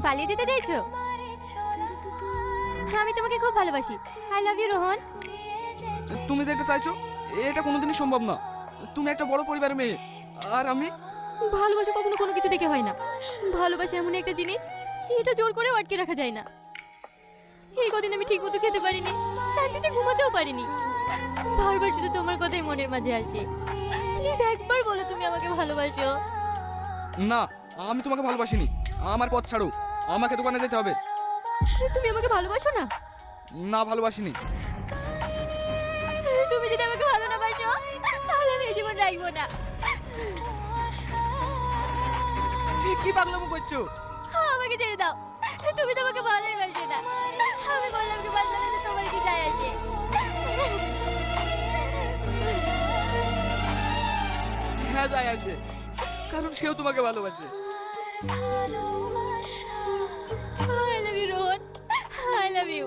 পালিয়ে যেতে চাইছো? আমি তোমাকে খুব ভালোবাসি। I love you Rohan. তুমি যেটা চাইছো এটা কোনোদিনই সম্ভব না। তুমি একটা বড় পরিবারের মেয়ে, আর আমি। ভালোবাসা কখনো কোনো কিছু দেখে হয় না। ভালোবাসা এমন একটা জিনিস, এটা জোর করে আটকে রাখা যায় না। এই কদিন আমি ঠিক মতো খেতে পারিনি, শান্তিতে ঘুমাতেও পারিনি। বারবার শুধু তোমার কথাই মনের মাঝে আসে। প্লিজ একবার বলো তুমি আমাকে ভালোবাসো। না, আমি তোমাকে ভালোবাসিনি। আমার পথ ছাড়ো, আমাকে দোকানে যেতে হবে। তুমি আমাকে ভালোবাসো না? না, ভালোবাসিনি। তুমি যদি আমাকে ভালো না বাসো, তাহলে আমি এই জীবন রাখবো না। কি পাগলামো করছো? আমাকে ছেড়ে দাও। তুমি তো আমাকে ভালোই বাসো না। আমি বললাম কি বাসলাম না, তোমার কি যায় আসে? হ্যাঁ, যায় আসে, কারণ সেও তোমাকে ভালোবাসে। I love you, Rohan. I love you.